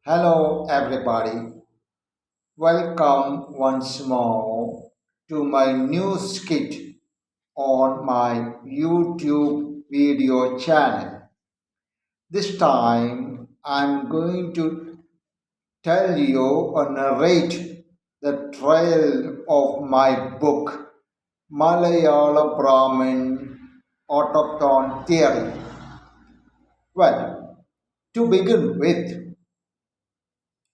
Hello, everybody. Welcome once more to my new skit on my YouTube video channel. This time, I'm going to tell you or narrate the trail of my book, Malayala Brahmin Autochthon Theory. Well, to begin with,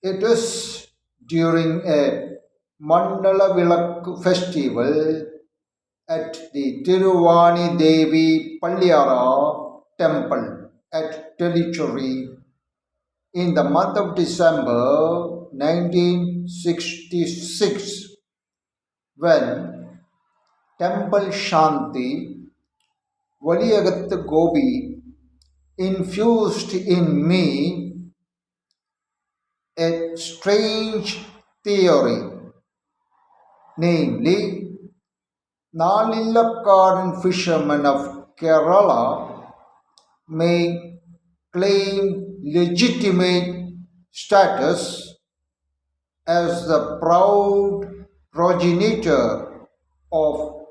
it is during a Mandala Vilakku festival at the Tiruvani Devi Palyara temple at Tellicherry in the month of December 1966 when Temple Shanti Valiyagat Gobi infused in me a strange theory, namely, Nalillakaran fishermen of Kerala may claim legitimate status as the proud progenitor of,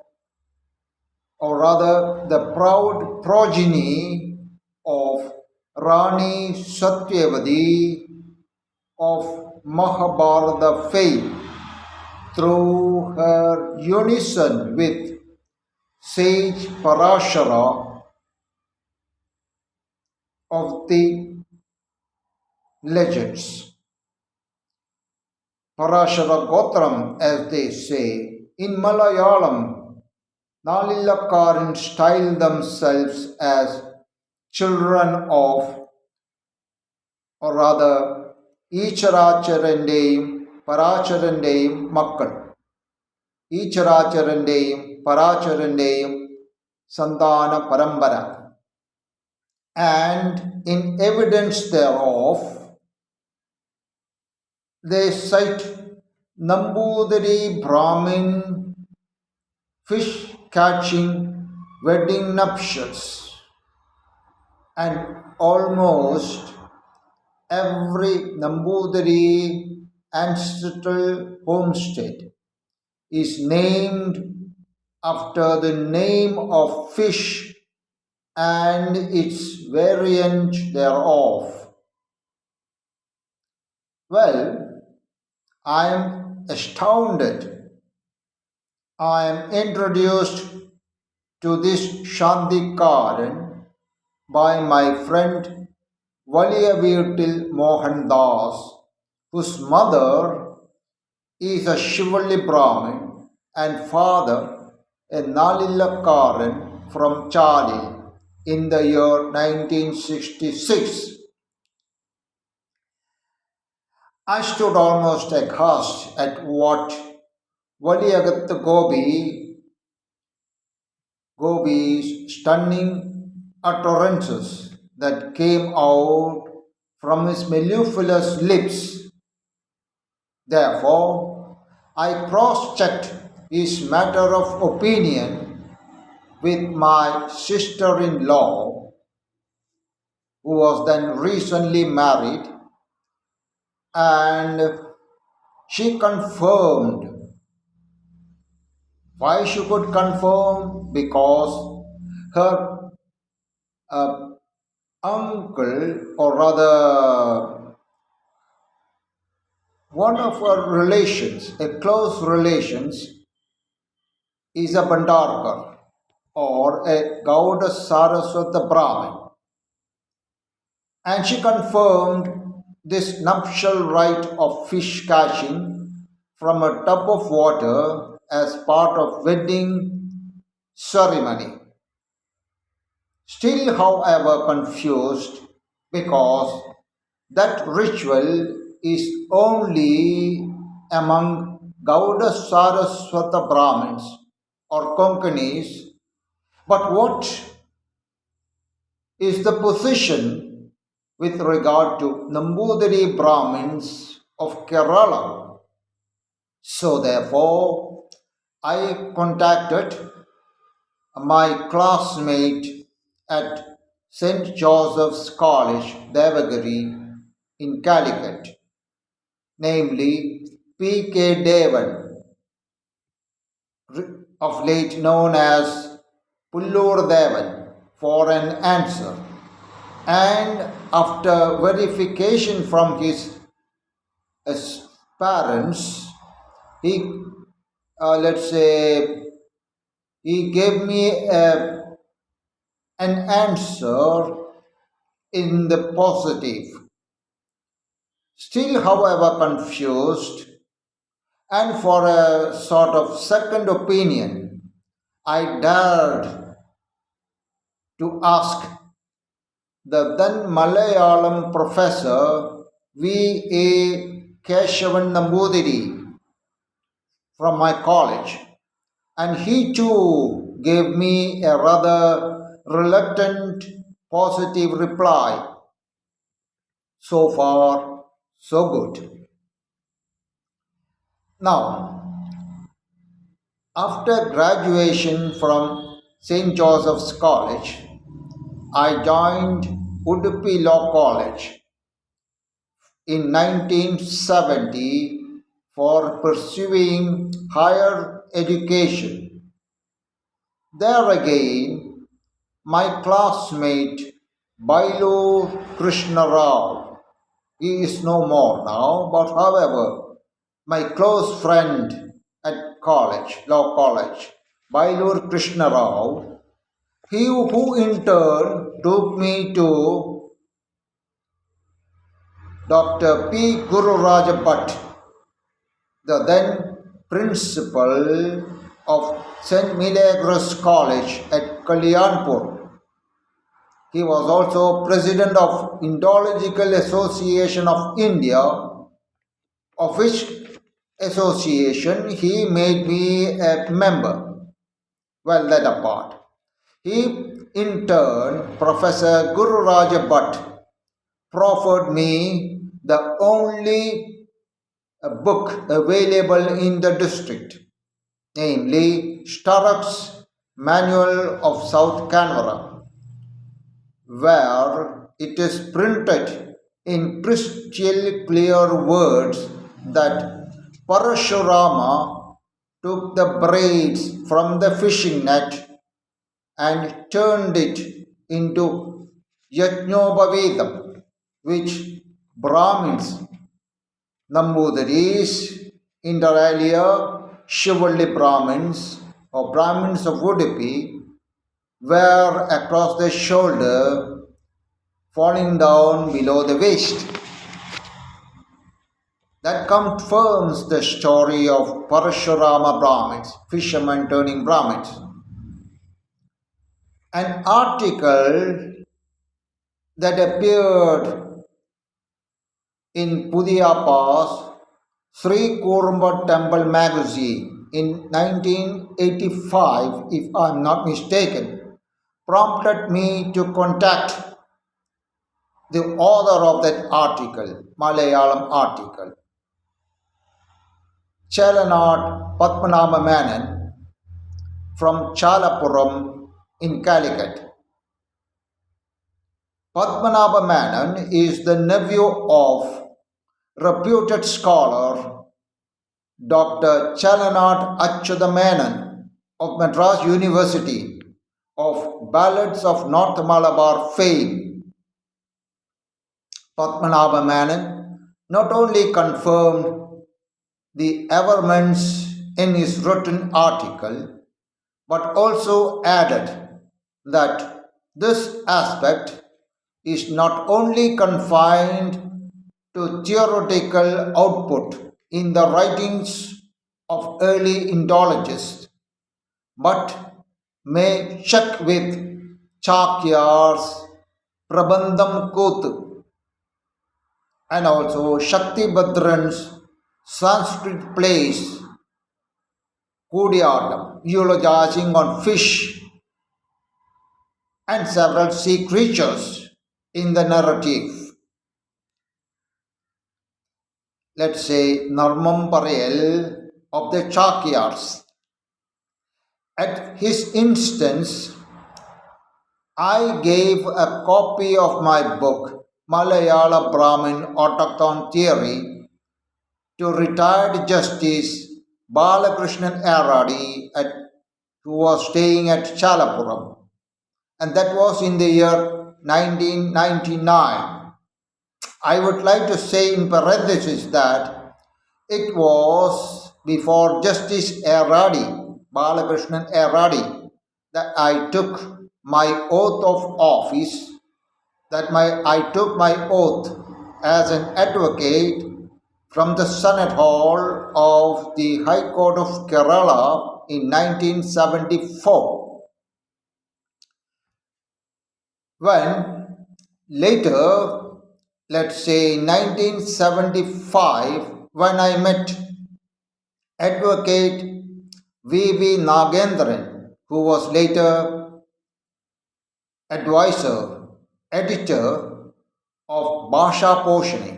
or rather, the proud progeny of Rani Satyavati of Mahabharata fame through her unison with sage Parashara of the legends. Parashara Gotram, as they say. In Malayalam, Nalillakaran style themselves as children of, or rather, ഈശ്വരാചരൻ്റെയും പരാചരൻ്റെയും മക്കൾ ഈശ്വരാചരൻ്റെയും പരാചരൻ്റെയും സന്താന പരമ്പര. And in evidence thereof, they cite Nambudiri Brahmin fish catching wedding nuptials, and almost every Nambudiri ancestral homestead is named after the name of fish and its variant thereof. Well, I am astounded. I am introduced to this Shantikaran by my friend Valiyavirtil Mohandas, whose mother is a Shivali Brahmin and father a Nalillakaran from Chali in the year 1966. I stood almost aghast at what Valiyagat Gobi's stunning utterances that came out from his mellifluous lips. Therefore, I cross-checked his matter of opinion with my sister-in-law, who was then recently married, and she confirmed. Why she could confirm? Because her uncle, or rather one of her relations, a close relations, is a Bhandarkar or a Gauda Saraswata Brahmin. And she confirmed this nuptial rite of fish catching from a tub of water as part of wedding ceremony. Still, however, confused because that ritual is only among Gauda Saraswata Brahmins or Konkanis. But what is the position with regard to Nambudiri Brahmins of Kerala? So therefore, I contacted my classmate at St. Joseph's College, Devagiri in Calicut, namely P.K. Devan, of late known as Pullur Devan, for an answer. And after verification from his parents, he, let's say, he gave me an answer in the positive. Still, however, confused, and for a sort of second opinion, I dared to ask the then Malayalam professor V.A. Keshavan Nambudiri from my college, and he too gave me a rather reluctant positive reply. So far, so good. Now, after graduation from St. Joseph's College, I joined Udupi Law College in 1970 for pursuing higher education. There again, my classmate Bailu Krishna Rao, he is no more now, but however, my close friend at college, law college, Bailur Krishna Rao, he who in turn took me to Dr. P. Guru Raja Bhatt, the then principal of St. Milagros College at Kalyanpur. He was also president of Indological Association of India, of which association he made me a member. Well, that apart. He, in turn, Professor Guru Raja Bhatt, proffered me the only book available in the district, namely Starbuck's Manual of South Canberra, where it is printed in crystal clear words that Parashurama took the braids from the fishing net and turned it into Yajnopavedam, which Brahmins, Nambudiris, inter alia Shivalli Brahmins or Brahmins of Udupi, wear across the shoulder, falling down below the waist. That confirms the story of Parashurama Brahmins, fishermen turning Brahmins. An article that appeared in Pudiyappa's Sri Kurumba Temple magazine in 1985, if I am not mistaken, prompted me to contact the author of that article, Malayalam article, Chalanad Padmanabha Menon from Chalapuram in Calicut. Padmanabha Menon is the nephew of reputed scholar Dr. Chalanad Achyuta Menon of Madras University of Ballads of North Malabar fame. Padmanabha Menon not only confirmed the averments in his written article, but also added that this aspect is not only confined to theoretical output in the writings of early Indologists, but may check with Chakyar's Prabandham Kotu and also Shakti Badran's Sanskrit plays Kudiyattam, eulogizing on fish and several sea creatures in the narrative. Let's say Narmam Parayal of the Chakyars. At his instance, I gave a copy of my book, Malayala Brahmin Autochthon Theory, to retired Justice Balakrishnan Aradi, who was staying at Chalapuram, and that was in the year 1999. I would like to say in parenthesis that it was before Justice Aradi, Balakrishnan Aradi, that I took my oath of office, I took my oath as an advocate from the Senate Hall of the High Court of Kerala in 1974. When later, let's say 1975, when I met Advocate V.V. Nagendran, who was later editor of Bhasha Poshani.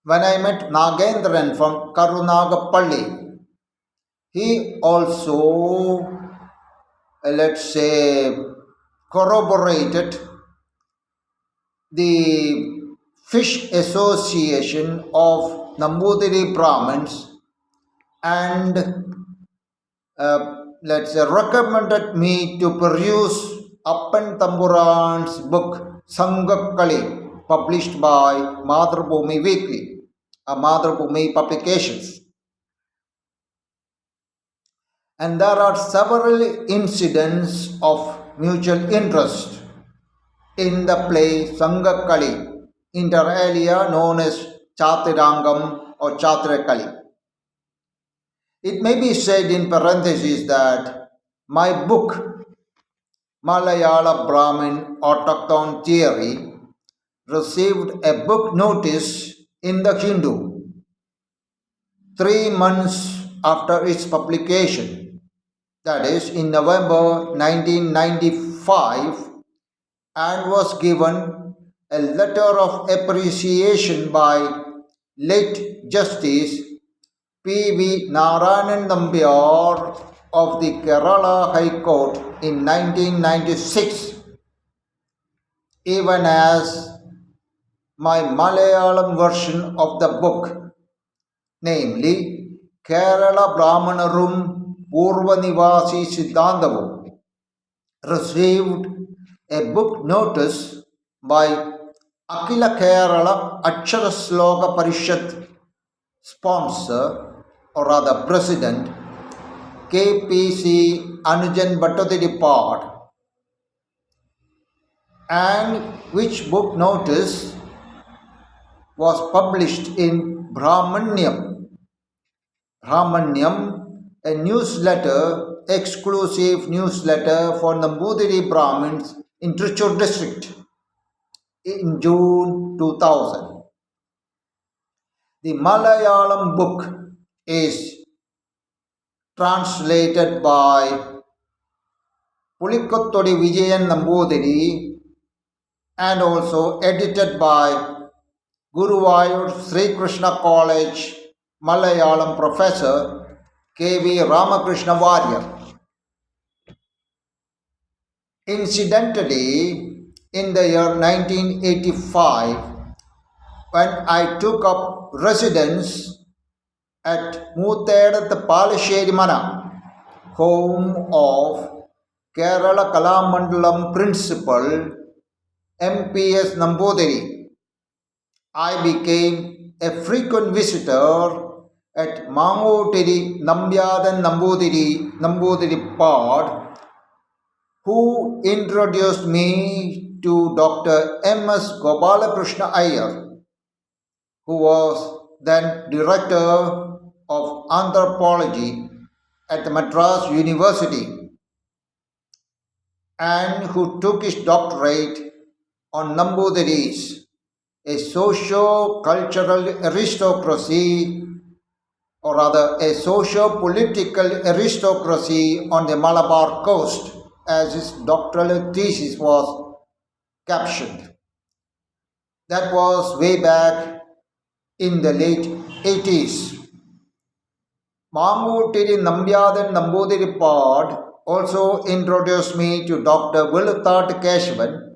When I met Nagendran from Karunagapalli, he also, let's say, corroborated the Fish Association of Nambudiri Brahmins and let's say recommended me to peruse Appan Tamburan's book Sangakkali, published by Madhrubhumi Weekly, Madhrubhumi Publications. And there are several incidents of mutual interest in the play Sangakkali, inter alia known as Chatirangam or Chatirakali. It may be said in parentheses that my book, Malayala Brahmin Autochthon Theory, received a book notice in the Hindu 3 months after its publication, that is in November 1995, and was given a letter of appreciation by late Justice P.V. Narayanan Nambiar of the Kerala High Court in 1996, even as my Malayalam version of the book, namely Kerala Brahmanarum Purvanivasi Siddhantavum, received a book notice by Akila Kerala Akshara Sloka Parishad sponsor, or rather President, KPC Anujan Bhattadipad, and which book notice was published in Brahmanyam, a newsletter, exclusive newsletter for Nambudiri Brahmins in Trichur district in June 2000. The Malayalam book is translated by Pulikottodi Vijayan Nambudiri and also edited by Guruvayur Sri Krishna College Malayalam professor K.V. Ramakrishna Warrior. Incidentally, in the year 1985, when I took up residence at Moothedat Palasheri Mana, home of Kerala Kalamandalam Principal M.P.S. Nambudiri, I became a frequent visitor at Mangotiri Nambyadan Nambudiri Pod, who introduced me to Dr. M.S. Gopalakrishna Iyer, who was then director of anthropology at the Madras University and who took his doctorate on Nambudiris, a socio-cultural aristocracy, or rather a socio-political aristocracy on the Malabar coast, as his doctoral thesis was captioned. That was way back in the late 80s. Mamutiri Nambyadan Nambudiri Pod also introduced me to Dr. Viluthat Keshavan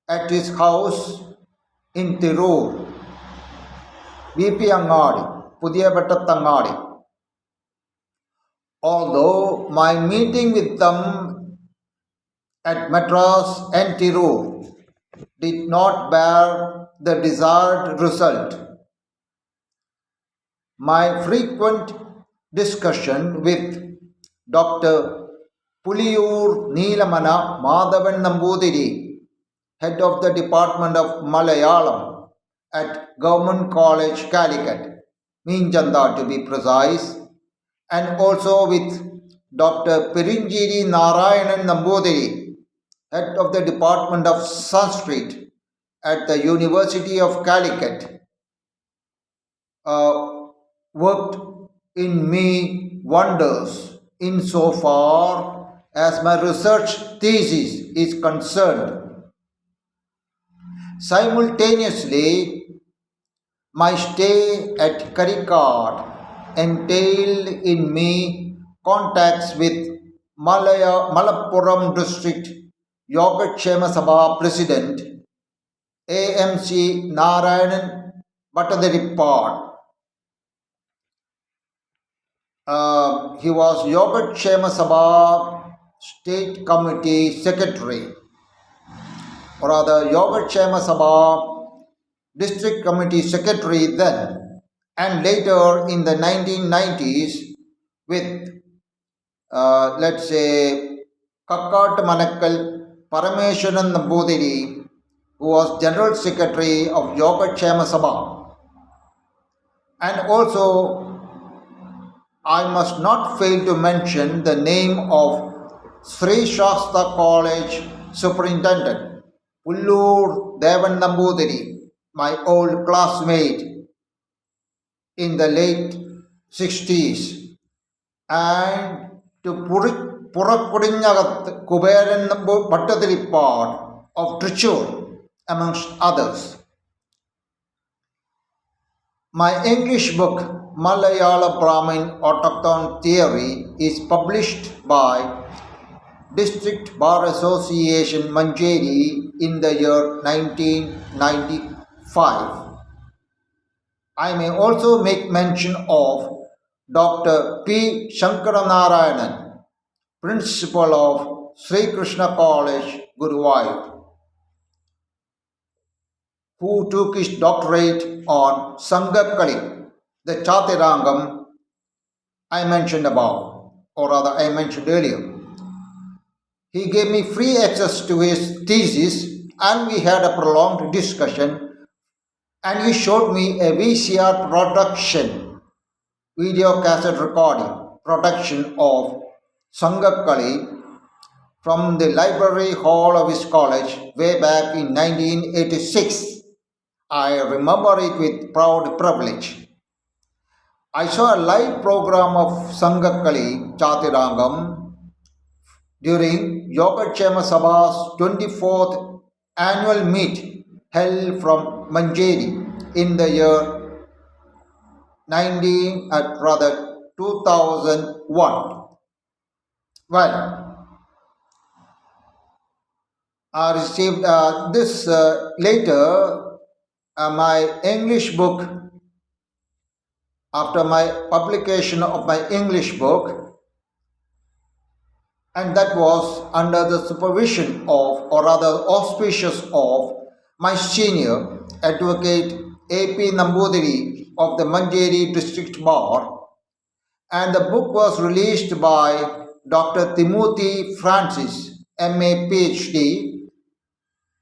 at his house in Tirur. VP Angadi, Pudhiyapettathangadi. Although my meeting with them at Madras NT Road did not bear the desired result, my frequent discussion with Dr. Puliyur Neelamana Madhavan Nambudiri, head of the Department of Malayalam at Government College, Calicut, Meenchanda to be precise, and also with Dr. Pirinjiri Narayanan Nambudiri, head of the Department of Sanskrit at the University of Calicut, worked in me wonders insofar as my research thesis is concerned. Simultaneously, my stay at Karikad entailed in me contacts with Malappuram District Yogakshema Sabha President AMC Narayanan Bhattadarippad. He was Yogakshema Sabha State Committee Secretary, or rather Yogakshema Sabha District Committee Secretary then, and later in the 1990s with let's say Kakkat Manakkal Parameshwaran Nambudiri, who was General Secretary of Yogakshema Sabha. And also I must not fail to mention the name of Sri Shasta College Superintendent Pullur Devan Nambudiri, my old classmate in the late 60s, and to Purakudinyagat Kuberan Bhattadarippad of Trichur, amongst others. My English book, Malayala Brahmin Autochthon Theory, is published by District Bar Association Manjeri in the year 1995. I may also make mention of Dr. P. Shankaranarayanan, Principal of Sri Krishna College, Guruvayur, who took his doctorate on Sangakali, the Chatirangam I mentioned above, or rather I mentioned earlier. He gave me free access to his thesis and we had a prolonged discussion, and he showed me a VCR production, video cassette recording production of Sangakali from the library hall of his college way back in 1986. I remember it with proud privilege. I saw a live program of Sangakali Chatirangam during Yogakshema Sabha's 24th annual meet held from Manjeri in the year 2001. Well, I received this later. My English book, after my publication of my English book, and that was under the supervision of, or rather auspicious of, my senior advocate A.P. Nambudiri of the Manjeri District Bar, and the book was released by Dr. Timothy Francis, M.A. PhD,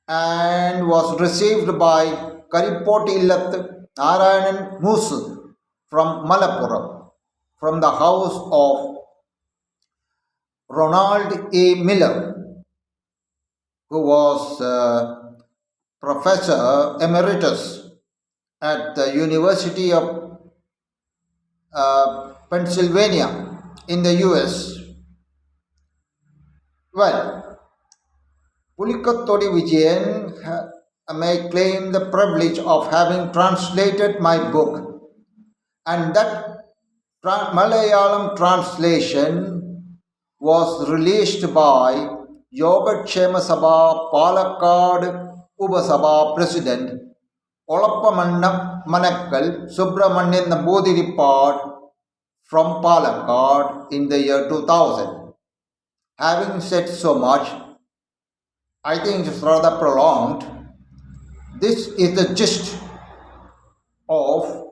and was received by Karipoti Illat Narayanan Musu from Malappuram, from the house of Ronald A. Miller, who was Professor Emeritus at the University of Pennsylvania in the US. Well, Pulikkathodi Vijayan may claim the privilege of having translated my book, and that Malayalam translation was released by Yogakshema Sabha Palakkad Ubasabha President Olappamannam Manakkal Subramanian Namboothiri from Palakkad in the year 2000. Having said so much, I think it's rather prolonged. This is the gist of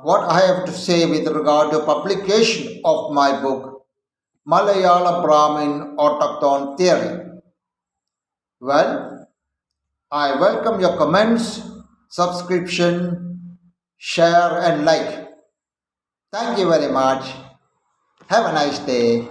what I have to say with regard to publication of my book, Malayala Brahmin Autochthon Theory. Well, I welcome your comments, subscription, share and like. Thank you very much. Have a nice day.